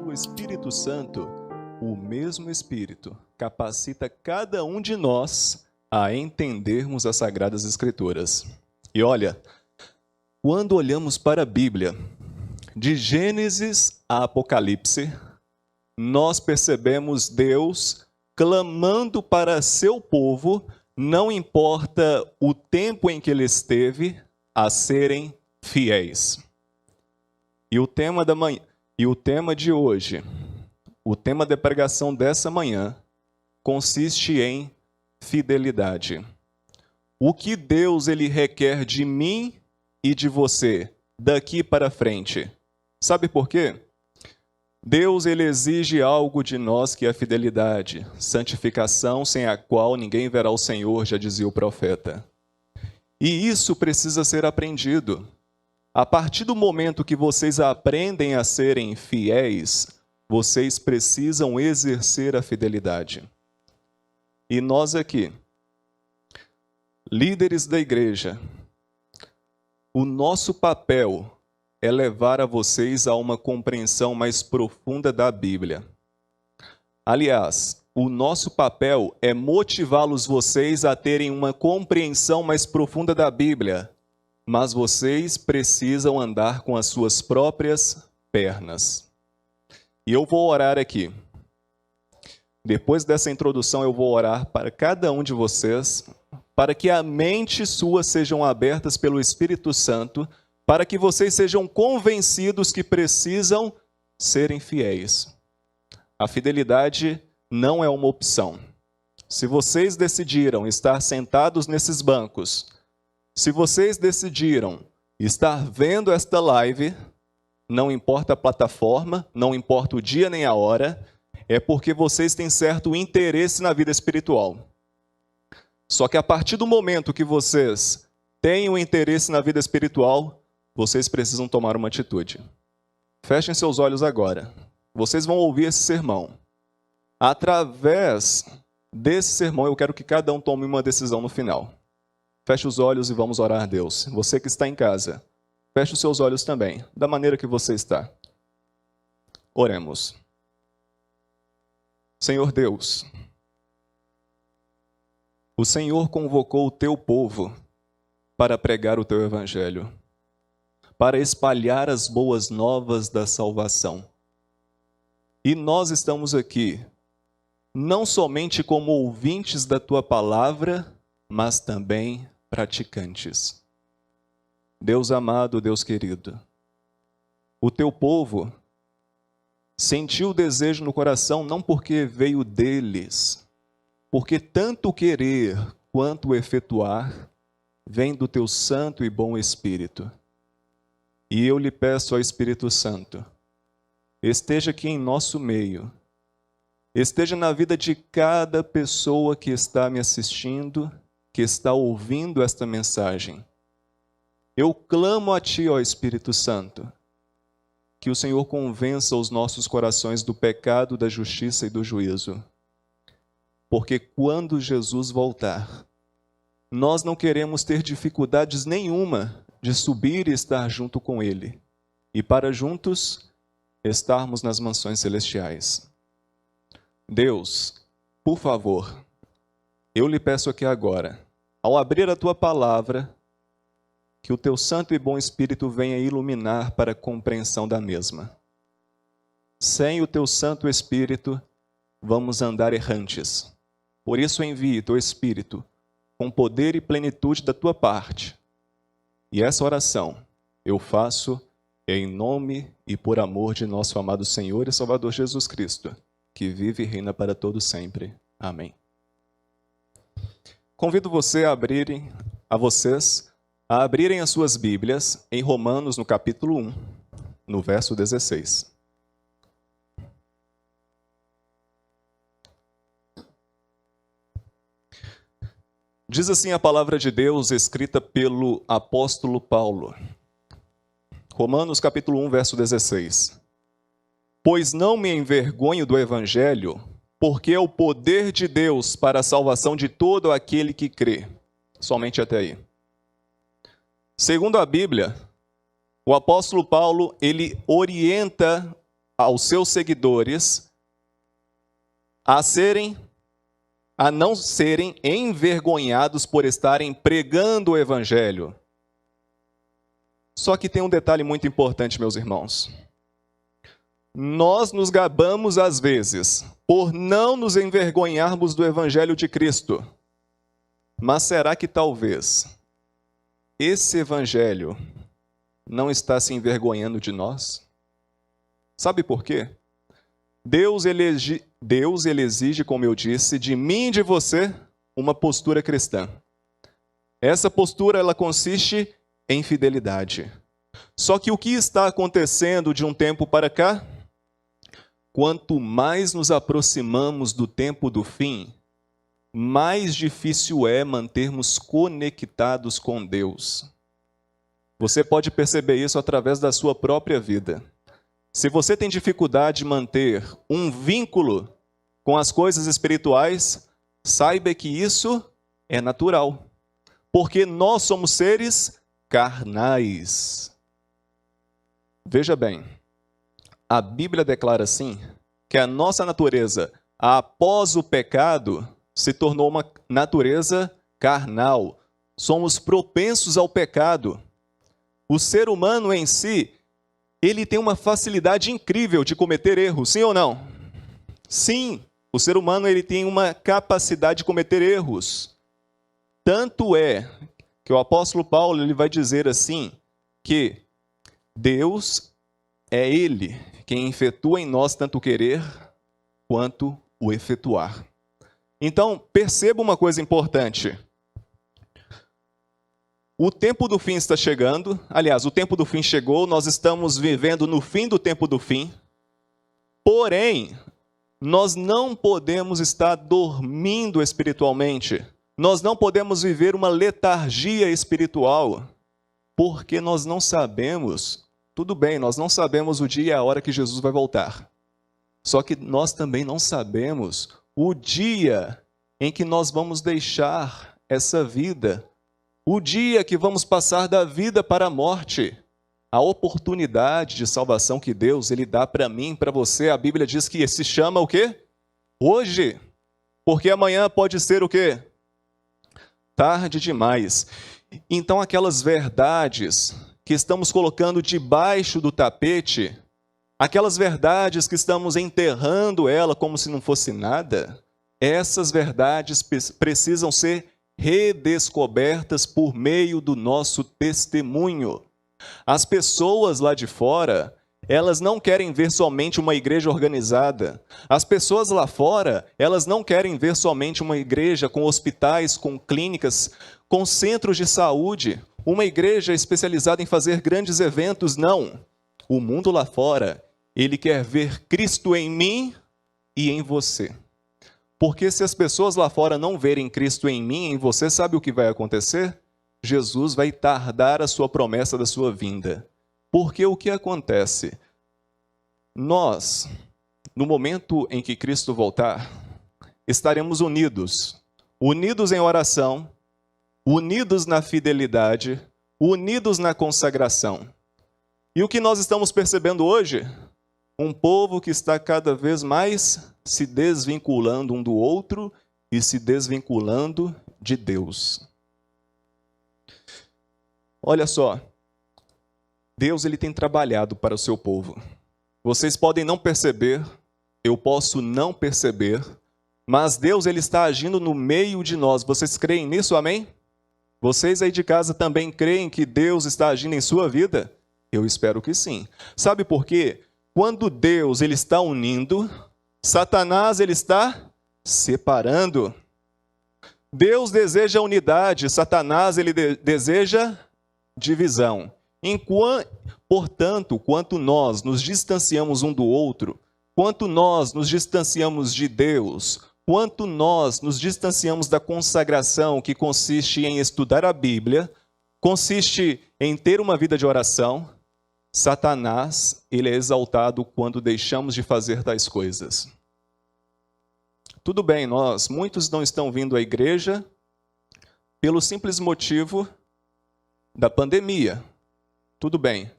pelo Espírito Santo, o mesmo Espírito capacita cada um de nós a entendermos as Sagradas Escrituras. E olha, quando olhamos para a Bíblia, de Gênesis a Apocalipse, nós percebemos Deus clamando para seu povo, não importa o tempo em que ele esteve, a serem fiéis. E o tema de hoje, o tema da pregação dessa manhã, consiste em fidelidade. O que Deus ele requer de mim e de você daqui para frente? Sabe por quê? Deus ele exige algo de nós que é a fidelidade, santificação sem a qual ninguém verá o Senhor, já dizia o profeta. E isso precisa ser aprendido. A partir do momento que vocês aprendem a serem fiéis, vocês precisam exercer a fidelidade. E nós aqui, líderes da igreja, o nosso papel é levar a vocês a uma compreensão mais profunda da Bíblia. Aliás, o nosso papel é motivá-los vocês a terem uma compreensão mais profunda da Bíblia, mas vocês precisam andar com as suas próprias pernas. E eu vou orar aqui. Depois dessa introdução, eu vou orar para cada um de vocês, para que a mente sua sejam abertas pelo Espírito Santo, para que vocês sejam convencidos que precisam serem fiéis. A fidelidade não é uma opção. Se vocês decidiram estar sentados nesses bancos, se vocês decidiram estar vendo esta live, não importa a plataforma, não importa o dia nem a hora, é porque vocês têm certo interesse na vida espiritual. Só que a partir do momento que vocês têm um interesse na vida espiritual, vocês precisam tomar uma atitude. Fechem seus olhos agora. Vocês vão ouvir esse sermão. Através desse sermão, eu quero que cada um tome uma decisão no final. Feche os olhos e vamos orar a Deus. Você que está em casa, feche os seus olhos também, da maneira que você está. Oremos. Senhor Deus, o Senhor convocou o teu povo para pregar o teu evangelho, para espalhar as boas novas da salvação. E nós estamos aqui, não somente como ouvintes da tua palavra, mas também praticantes. Deus amado, Deus querido, o teu povo sentiu o desejo no coração não porque veio deles, porque tanto querer quanto efetuar vem do teu santo e bom Espírito. E eu lhe peço ao Espírito Santo, esteja aqui em nosso meio, esteja na vida de cada pessoa que está me assistindo, que está ouvindo esta mensagem. Eu clamo a Ti, ó Espírito Santo, que o Senhor convença os nossos corações do pecado, da justiça e do juízo. Porque quando Jesus voltar, nós não queremos ter dificuldades nenhuma de subir e estar junto com Ele, e para juntos estarmos nas mansões celestiais. Deus, por favor, eu lhe peço aqui agora, ao abrir a Tua palavra, que o Teu Santo e Bom Espírito venha iluminar para a compreensão da mesma. Sem o Teu Santo Espírito, vamos andar errantes. Por isso envie Teu Espírito, com poder e plenitude da Tua parte. E essa oração eu faço em nome e por amor de nosso amado Senhor e Salvador Jesus Cristo, que vive e reina para todo sempre. Amém. Convido vocês a abrirem as suas Bíblias em Romanos, no capítulo 1, no verso 16. Diz assim a palavra de Deus, escrita pelo apóstolo Paulo. Romanos, capítulo 1, verso 16. Pois não me envergonho do evangelho, porque é o poder de Deus para a salvação de todo aquele que crê. Somente até aí. Segundo a Bíblia, o apóstolo Paulo, ele orienta aos seus seguidores a não serem envergonhados por estarem pregando o evangelho. Só que tem um detalhe muito importante, meus irmãos. Nós nos gabamos às vezes por não nos envergonharmos do evangelho de Cristo. Mas será que talvez esse evangelho não está se envergonhando de nós? Sabe por quê? Deus ele exige, como eu disse, de mim e de você, uma postura cristã. Essa postura ela consiste em fidelidade. Só que o que está acontecendo de um tempo para cá? Quanto mais nos aproximamos do tempo do fim, mais difícil é mantermos conectados com Deus. Você pode perceber isso através da sua própria vida. Se você tem dificuldade de manter um vínculo com as coisas espirituais, saiba que isso é natural, porque nós somos seres carnais. Veja bem, a Bíblia declara assim, que a nossa natureza, após o pecado, se tornou uma natureza carnal. Somos propensos ao pecado. O ser humano em si, ele tem uma facilidade incrível de cometer erros, sim ou não? Sim, o ser humano ele tem uma capacidade de cometer erros. Tanto é que o apóstolo Paulo ele vai dizer assim, que Deus é Ele quem efetua em nós tanto o querer quanto o efetuar. Então, perceba uma coisa importante. O tempo do fim está chegando. Aliás, o tempo do fim chegou. Nós estamos vivendo no fim do tempo do fim. Porém, nós não podemos estar dormindo espiritualmente. Nós não podemos viver uma letargia espiritual. Porque nós não sabemos. Tudo bem, nós não sabemos o dia e a hora que Jesus vai voltar. Só que nós também não sabemos o dia em que nós vamos deixar essa vida. O dia que vamos passar da vida para a morte. A oportunidade de salvação que Deus ele dá para mim, para você, a Bíblia diz que se chama o quê? Hoje. Porque amanhã pode ser o quê? Tarde demais. Então aquelas verdades que estamos colocando debaixo do tapete, aquelas verdades que estamos enterrando ela como se não fosse nada, essas verdades precisam ser redescobertas por meio do nosso testemunho. As pessoas lá de fora, elas não querem ver somente uma igreja organizada. As pessoas lá fora, elas não querem ver somente uma igreja com hospitais, com clínicas, com centros de saúde, uma igreja especializada em fazer grandes eventos. Não. O mundo lá fora, ele quer ver Cristo em mim e em você. Porque se as pessoas lá fora não verem Cristo em mim e em você, sabe o que vai acontecer? Jesus vai tardar a sua promessa da sua vinda. Porque o que acontece? Nós, no momento em que Cristo voltar, estaremos unidos. Unidos em oração, unidos na fidelidade, unidos na consagração. E o que nós estamos percebendo hoje? Um povo que está cada vez mais se desvinculando um do outro e se desvinculando de Deus. Olha só, Deus ele tem trabalhado para o seu povo. Vocês podem não perceber, eu posso não perceber, mas Deus ele está agindo no meio de nós. Vocês creem nisso, amém? Vocês aí de casa também creem que Deus está agindo em sua vida? Eu espero que sim. Sabe por quê? Quando Deus ele está unindo, Satanás ele está separando. Deus deseja unidade, Satanás ele deseja divisão. Portanto, quanto nós nos distanciamos um do outro, quanto nós nos distanciamos de Deus, quanto nós nos distanciamos da consagração, que consiste em estudar a Bíblia, consiste em ter uma vida de oração, Satanás, ele é exaltado quando deixamos de fazer tais coisas. Tudo bem, muitos não estão vindo à igreja pelo simples motivo da pandemia. Tudo bem.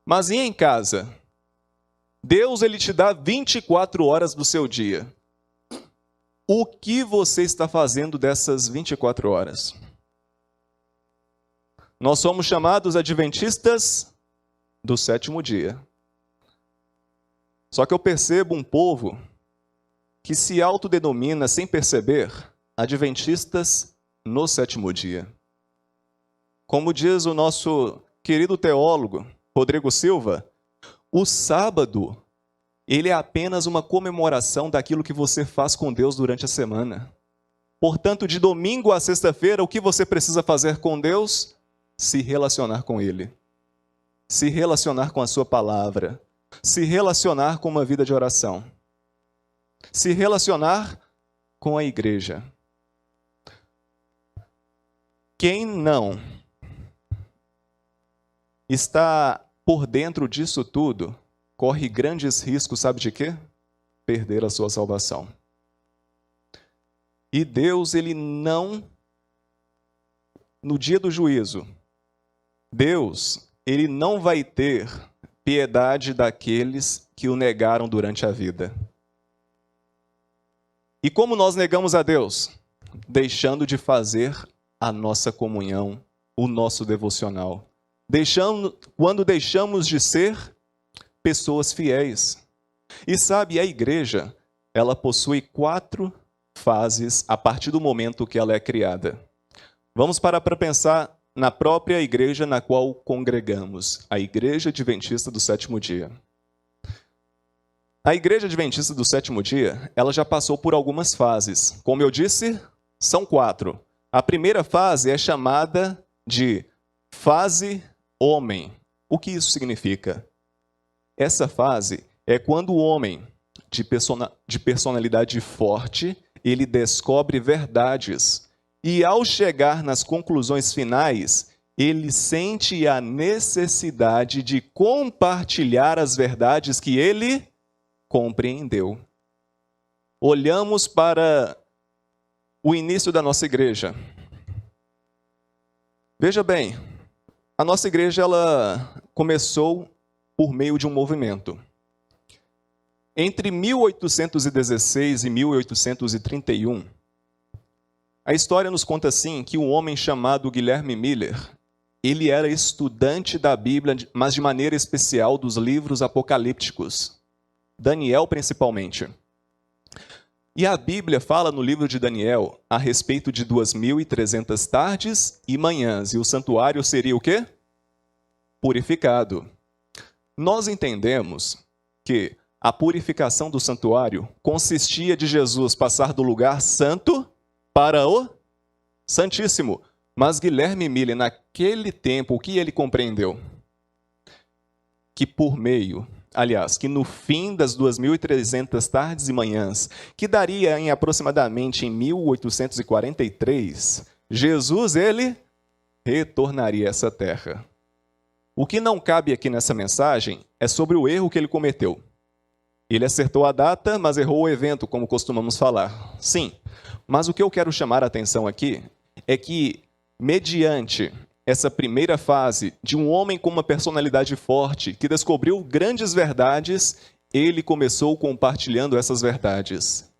Mas e em casa? Deus, ele te dá 24 horas do seu dia. O que você está fazendo dessas 24 horas? Nós somos chamados adventistas do sétimo dia. Só que eu percebo um povo que se autodenomina, sem perceber, adventistas no sétimo dia. Como diz o nosso querido teólogo, Rodrigo Silva, o sábado, ele é apenas uma comemoração daquilo que você faz com Deus durante a semana. Portanto, de domingo a sexta-feira, o que você precisa fazer com Deus? Se relacionar com Ele. Se relacionar com a sua palavra. Se relacionar com uma vida de oração. Se relacionar com a igreja. Quem não está por dentro disso tudo, corre grandes riscos, sabe de quê? Perder a sua salvação. E Deus, ele não, no dia do juízo, Deus, ele não vai ter piedade daqueles que o negaram durante a vida. E como nós negamos a Deus? Deixando de fazer a nossa comunhão, o nosso devocional. Quando deixamos de ser pessoas fiéis. E sabe, a igreja, ela possui 4 fases a partir do momento que ela é criada. Vamos parar para pensar na própria igreja na qual congregamos, a Igreja Adventista do Sétimo Dia. A Igreja Adventista do Sétimo Dia, ela já passou por algumas fases. Como eu disse, são 4. A primeira fase é chamada de fase homem. O que isso significa? Essa fase é quando o homem de personalidade forte, ele descobre verdades. E ao chegar nas conclusões finais, ele sente a necessidade de compartilhar as verdades que ele compreendeu. Olhamos para o início da nossa igreja. Veja bem, a nossa igreja ela começou por meio de um movimento. Entre 1816 e 1831, a história nos conta assim que um homem chamado Guilherme Miller, ele era estudante da Bíblia, mas de maneira especial dos livros apocalípticos, Daniel principalmente. E a Bíblia fala no livro de Daniel a respeito de 2.300 tardes e manhãs, e o santuário seria o quê? Purificado. Nós entendemos que a purificação do santuário consistia de Jesus passar do lugar santo para o Santíssimo. Mas Guilherme Miller, naquele tempo, o que ele compreendeu? Que que no fim das 2.300 tardes e manhãs, que daria em aproximadamente em 1843, Jesus, ele retornaria a essa terra. O que não cabe aqui nessa mensagem é sobre o erro que ele cometeu. Ele acertou a data, mas errou o evento, como costumamos falar. Sim, mas o que eu quero chamar a atenção aqui é que, mediante essa primeira fase de um homem com uma personalidade forte, que descobriu grandes verdades, ele começou compartilhando essas verdades.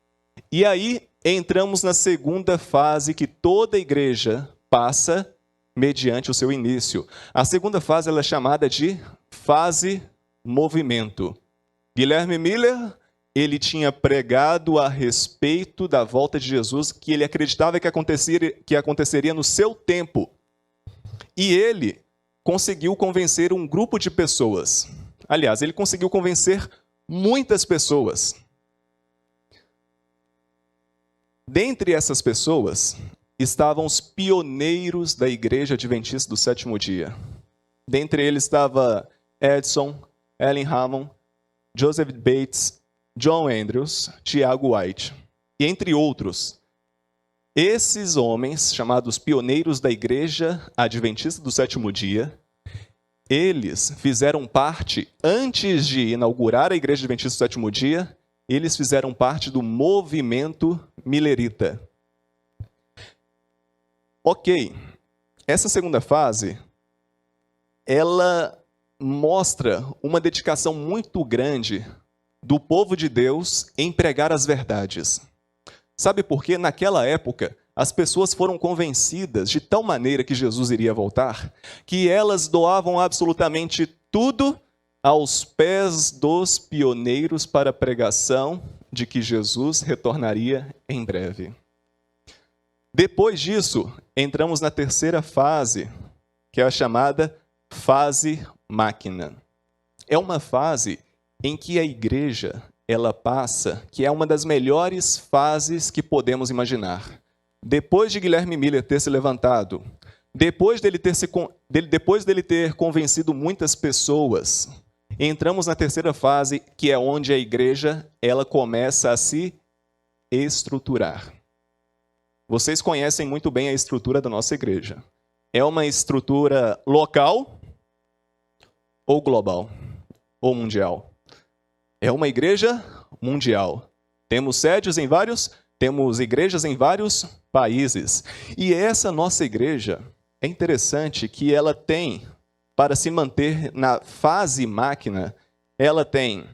E aí entramos na segunda fase que toda igreja passa mediante o seu início. A segunda fase ela é chamada de fase movimento. Guilherme Miller, ele tinha pregado a respeito da volta de Jesus, que ele acreditava que aconteceria no seu tempo. E ele conseguiu convencer um grupo de pessoas. Aliás, ele conseguiu convencer muitas pessoas. Dentre essas pessoas, estavam os pioneiros da Igreja Adventista do Sétimo Dia. Dentre eles estava Edson, Ellen Hammond, Joseph Bates, John Andrews, Tiago White, e entre outros. Esses homens, chamados pioneiros da Igreja Adventista do Sétimo Dia, eles fizeram parte, antes de inaugurar a Igreja Adventista do Sétimo Dia, eles fizeram parte do movimento millerita. Ok, essa segunda fase, ela mostra uma dedicação muito grande do povo de Deus em pregar as verdades. Sabe por quê? Naquela época, as pessoas foram convencidas de tal maneira que Jesus iria voltar, que elas doavam absolutamente tudo aos pés dos pioneiros para a pregação de que Jesus retornaria em breve. Depois disso, entramos na terceira fase, que é a chamada fase máquina. É uma fase em que a igreja ela passa, que é uma das melhores fases que podemos imaginar. Depois de Guilherme Miller ter se levantado, depois dele ter convencido muitas pessoas, entramos na terceira fase, que é onde a igreja ela começa a se estruturar. Vocês conhecem muito bem a estrutura da nossa igreja. É uma estrutura local ou global ou mundial? É uma igreja mundial. Temos temos igrejas em vários países. E essa nossa igreja, é interessante que ela tem, para se manter na fase máquina, ela tem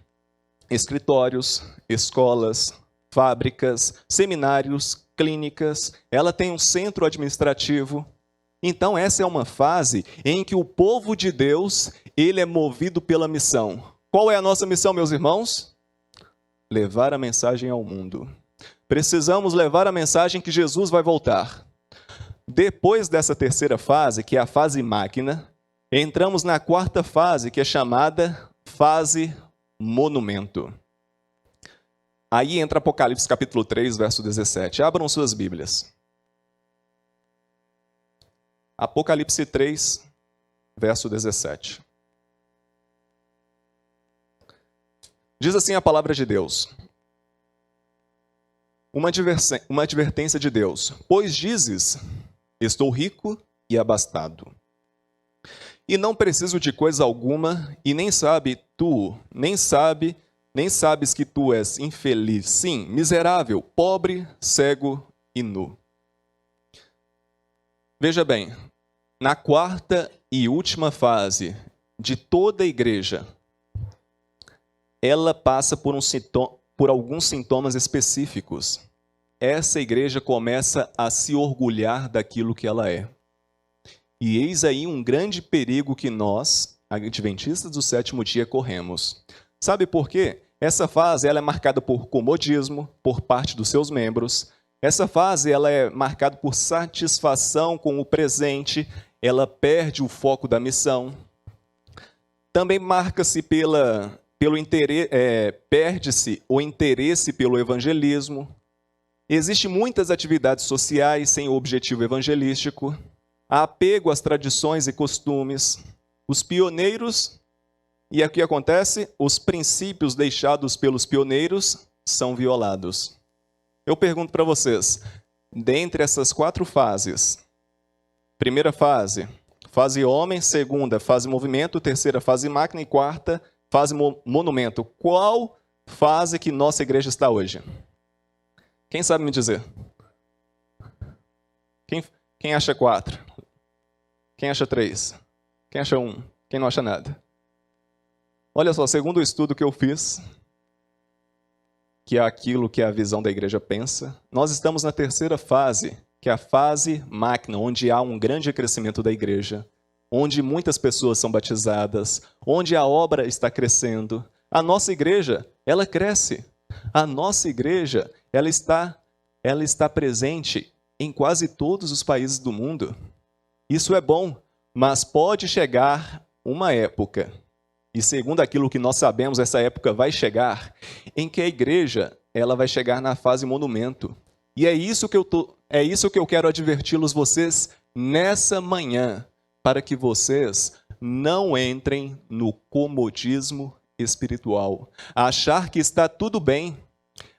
escritórios, escolas, fábricas, seminários, clínicas, ela tem um centro administrativo. Então essa é uma fase em que o povo de Deus, ele é movido pela missão. Qual é a nossa missão, meus irmãos? Levar a mensagem ao mundo. Precisamos levar a mensagem que Jesus vai voltar. Depois dessa terceira fase, que é a fase máquina, entramos na quarta fase, que é chamada fase monumento. Aí entra Apocalipse capítulo 3, verso 17. Abram suas Bíblias. Apocalipse 3, verso 17. Diz assim a palavra de Deus. Uma advertência de Deus. Pois dizes, estou rico e abastado, e não preciso de coisa alguma, e nem sabes que tu és infeliz, sim, miserável, pobre, cego e nu. Veja bem, na quarta e última fase de toda a igreja, ela passa por alguns sintomas específicos. Essa igreja começa a se orgulhar daquilo que ela é. E eis aí um grande perigo que nós, adventistas do sétimo dia, corremos. Sabe por quê? Essa fase ela é marcada por comodismo por parte dos seus membros. Essa fase ela é marcada por satisfação com o presente. Ela perde o foco da missão. Também marca-se perde-se o interesse pelo evangelismo. Existem muitas atividades sociais sem o objetivo evangelístico. Há apego às tradições e costumes. Os pioneiros, e aqui acontece, os princípios deixados pelos pioneiros são violados. Eu pergunto para vocês, dentre essas quatro fases, primeira fase, fase homem, segunda, fase movimento, terceira, fase máquina e quarta, fase monumento. Qual fase que nossa igreja está hoje? Quem sabe me dizer? Quem acha 4? Quem acha 3? Quem acha 1? Quem não acha nada? Olha só, segundo o estudo que eu fiz, que é aquilo que a visão da igreja pensa, nós estamos na terceira fase, que é a fase máquina, onde há um grande crescimento da igreja, onde muitas pessoas são batizadas, onde a obra está crescendo. A nossa igreja, ela cresce. A nossa igreja, ela está presente em quase todos os países do mundo. Isso é bom, mas pode chegar uma época, e segundo aquilo que nós sabemos, essa época vai chegar, em que a igreja ela vai chegar na fase monumento. E é isso que eu quero adverti-los vocês nessa manhã, para que vocês não entrem no comodismo espiritual. Achar que está tudo bem,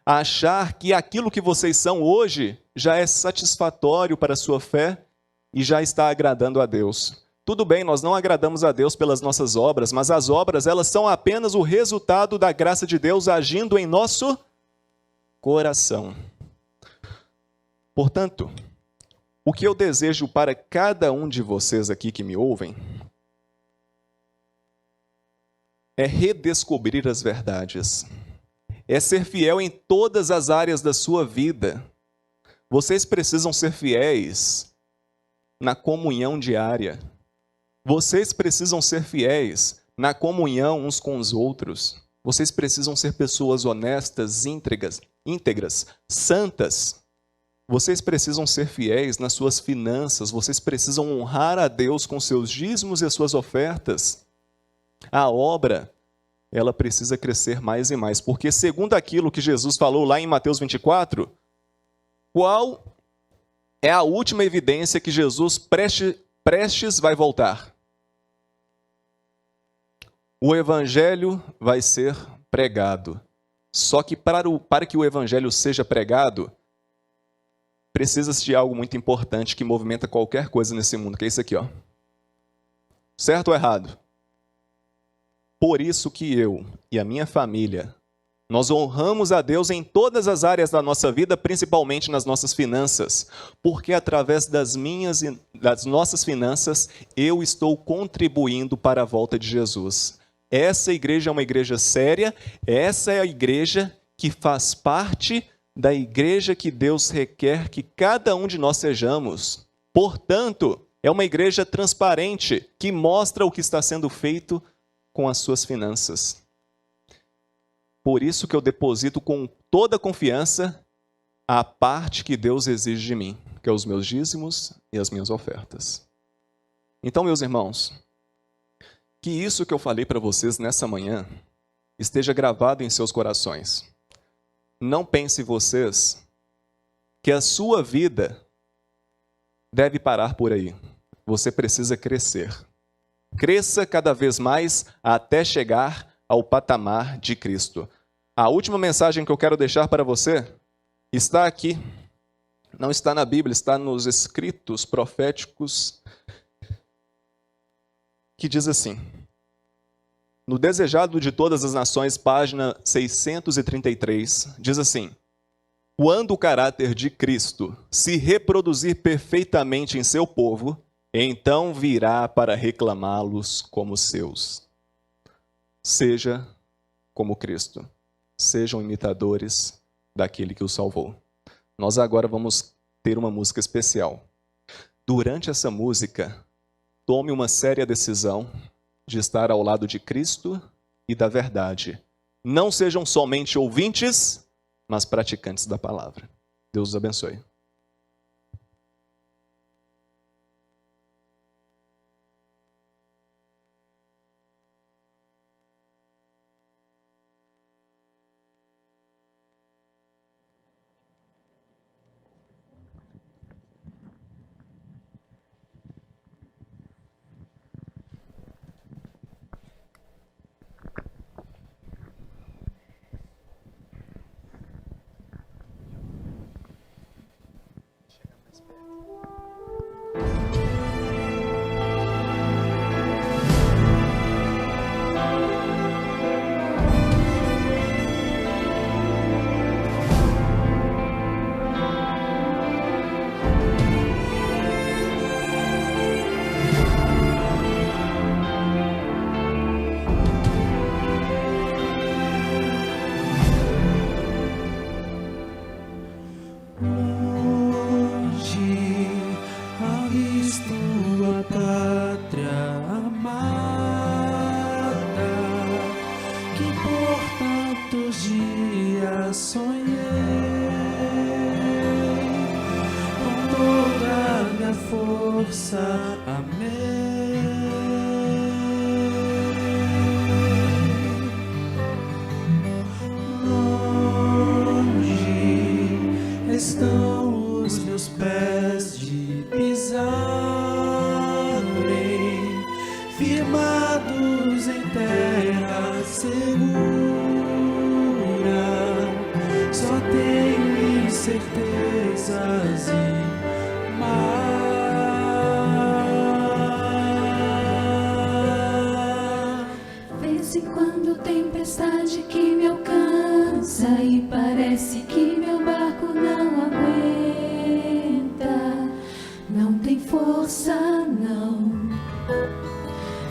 achar que aquilo que vocês são hoje já é satisfatório para a sua fé e já está agradando a Deus. Tudo bem, nós não agradamos a Deus pelas nossas obras, mas as obras, elas são apenas o resultado da graça de Deus agindo em nosso coração. Portanto, o que eu desejo para cada um de vocês aqui que me ouvem é redescobrir as verdades. É ser fiel em todas as áreas da sua vida. Vocês precisam ser fiéis na comunhão diária. Vocês precisam ser fiéis na comunhão uns com os outros. Vocês precisam ser pessoas honestas, íntegras, santas. Vocês precisam ser fiéis nas suas finanças. Vocês precisam honrar a Deus com seus dízimos e as suas ofertas. A obra, ela precisa crescer mais e mais, porque segundo aquilo que Jesus falou lá em Mateus 24, qual é a última evidência que Jesus prestes vai voltar? O evangelho vai ser pregado. Só que para que o evangelho seja pregado, precisa-se de algo muito importante que movimenta qualquer coisa nesse mundo, que é isso aqui, ó. Certo ou errado? Por isso que eu e a minha família, nós honramos a Deus em todas as áreas da nossa vida, principalmente nas nossas finanças, porque através das nossas finanças, eu estou contribuindo para a volta de Jesus. Essa igreja é uma igreja séria, essa é a igreja que faz parte da igreja que Deus requer que cada um de nós sejamos. Portanto, é uma igreja transparente, que mostra o que está sendo feito com as suas finanças. Por isso que eu deposito com toda confiança a parte que Deus exige de mim, que é os meus dízimos e as minhas ofertas. Então, meus irmãos, que isso que eu falei para vocês nessa manhã esteja gravado em seus corações. Não pense vocês que a sua vida deve parar por aí. Você precisa crescer. Cresça cada vez mais até chegar ao patamar de Cristo. A última mensagem que eu quero deixar para você está aqui. Não está na Bíblia, está nos escritos proféticos, que diz assim: no Desejado de Todas as Nações, página 633, diz assim: quando o caráter de Cristo se reproduzir perfeitamente em seu povo, então virá para reclamá-los como seus. Seja como Cristo. Sejam imitadores daquele que o salvou. Nós agora vamos ter uma música especial. Durante essa música, tome uma séria decisão de estar ao lado de Cristo e da verdade. Não sejam somente ouvintes, mas praticantes da palavra. Deus os abençoe.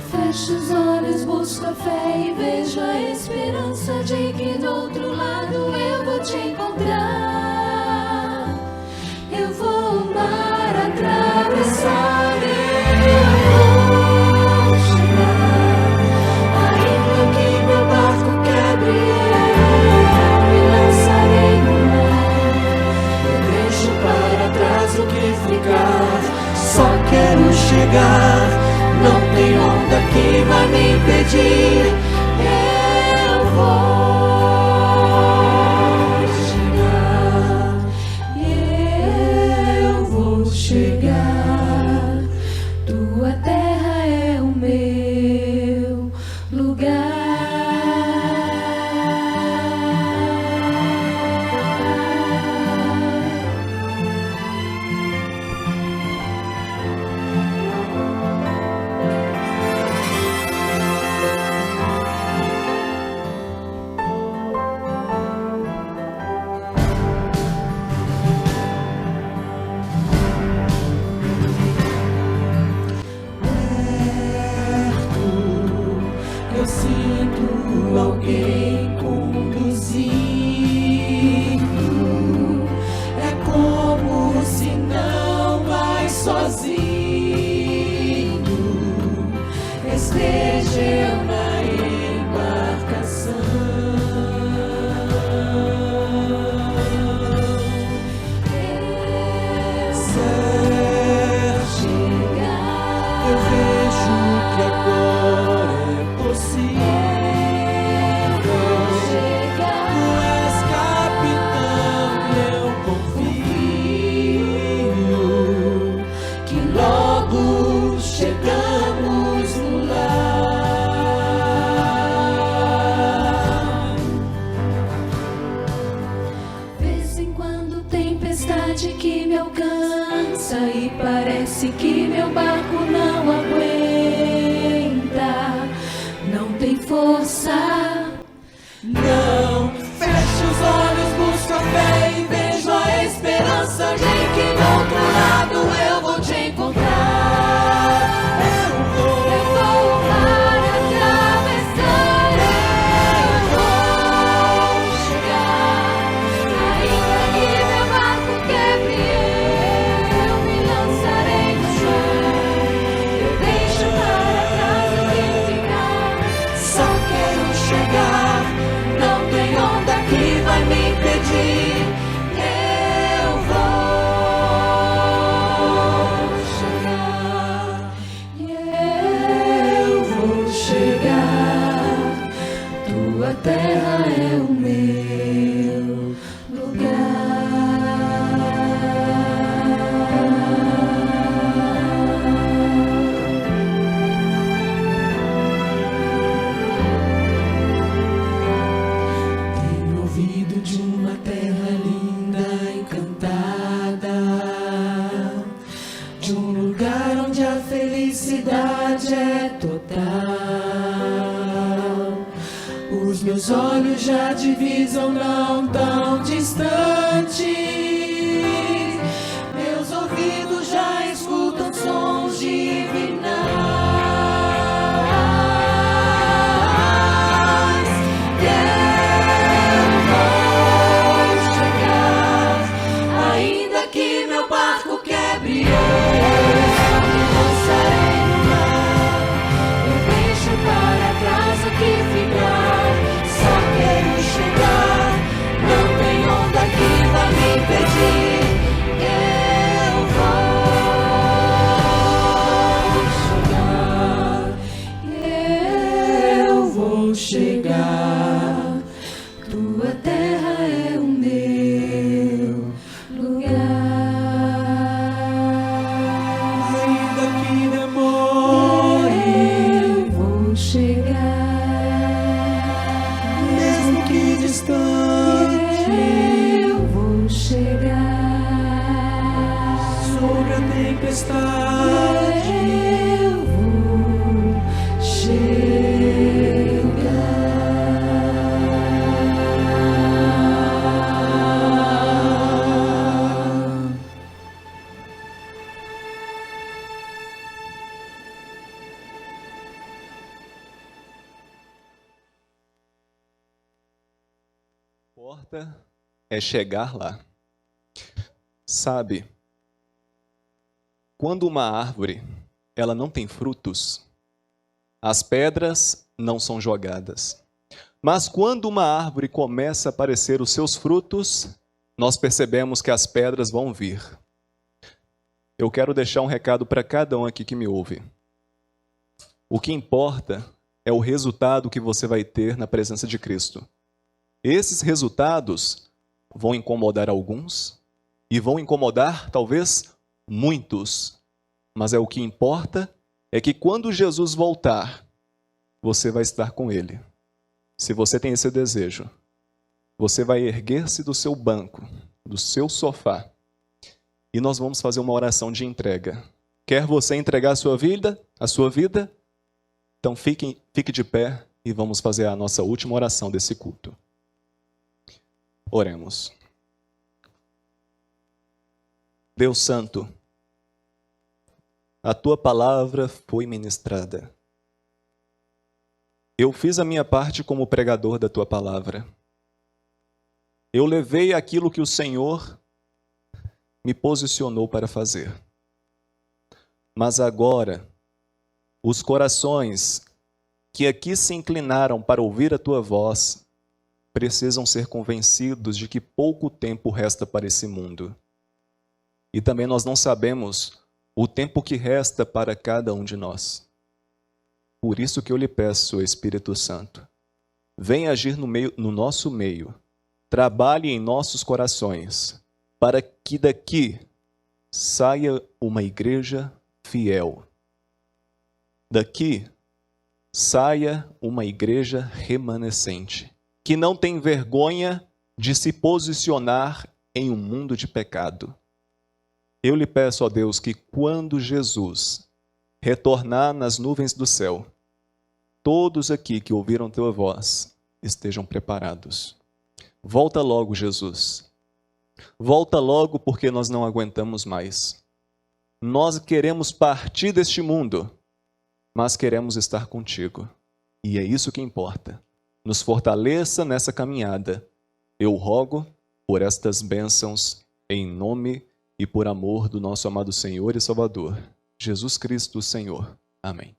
Fecha os olhos, busca a fé e vê vejo a esperança de que do outro lado eu vou te encontrar. Eu vou o mar atravessar e eu vou chegar. Ainda que meu barco quebre, eu me lançarei no mar. Eu deixo para trás o que ficar. Só quero chegar. Não tem onda que vai me impedir. Eu vou chegar. Eu vou chegar. Tua terra é o meu lugar. Eu sinto alguém conduzindo. É como se não vai sozinho. Esteja eu na embarcação. Eu chegar. Eu vejo que agora é possível. Tu és capitão e eu confio que logo chegamos no lar. Vez em quando tempestade que me alcança e parece que meu barco não aguenta. Não tem força. Não feche os olhos, busca a fé e vejo a esperança de que do outro lado eu vou te encontrar. Eu vou o mar atravessar. Eu vou chegar. Ainda que meu barco quebre, eu me lançarei no chão. Eu deixo para trás o que ficar. Só quero chegar. Não tem onda que vai me impedir. Eu vou chegar. Eu vou chegar. Tua terra é o meu lugar. Tenho ouvido de uma terra linda, encantada, de um lugar onde a felicidade é total. Os meus olhos já divisam não tão distante. Meus ouvidos já escutam sons divinais. Eu vou chegar. Ainda que meu barco quebre, eu me lançarei no mar. Eu deixo para trás o que ficar. Só quero chegar. Não tem onda que vai me impedir. Eu vou chegar. Tua terra é o meu lugar. Ainda que demore, eu vou chegar. Mesmo que distante, eu vou chegar. Sobre a tempestade, eu vou chegar. importa é chegar lá. Sabe, quando uma árvore ela não tem frutos, as pedras não são jogadas. Mas quando uma árvore começa a aparecer os seus frutos, nós percebemos que as pedras vão vir. Eu quero deixar um recado para cada um aqui que me ouve. O que importa é o resultado que você vai ter na presença de Cristo. Esses resultados vão incomodar alguns e vão incomodar, talvez, muitos. Mas o que importa é que quando Jesus voltar, você vai estar com Ele. Se você tem esse desejo, você vai erguer-se do seu banco, do seu sofá, e nós vamos fazer uma oração de entrega. Quer você entregar a sua vida? Então fique de pé e vamos fazer a nossa última oração desse culto. Oremos. Deus Santo, a Tua palavra foi ministrada. Eu fiz a minha parte como pregador da Tua palavra. Eu levei aquilo que o Senhor me posicionou para fazer. Mas agora, os corações que aqui se inclinaram para ouvir a Tua voz precisam ser convencidos de que pouco tempo resta para esse mundo. E também nós não sabemos o tempo que resta para cada um de nós. Por isso que eu lhe peço, Espírito Santo, venha agir no nosso meio, trabalhe em nossos corações, para que daqui saia uma igreja fiel. Daqui saia uma igreja remanescente, que não tem vergonha de se posicionar em um mundo de pecado. Eu lhe peço, ó Deus, que quando Jesus retornar nas nuvens do céu, todos aqui que ouviram Tua voz estejam preparados. Volta logo, Jesus. Volta logo, porque nós não aguentamos mais. Nós queremos partir deste mundo, mas queremos estar contigo. E é isso que importa. Nos fortaleça nessa caminhada. Eu rogo por estas bênçãos em nome e por amor do nosso amado Senhor e Salvador, Jesus Cristo, Senhor. Amém.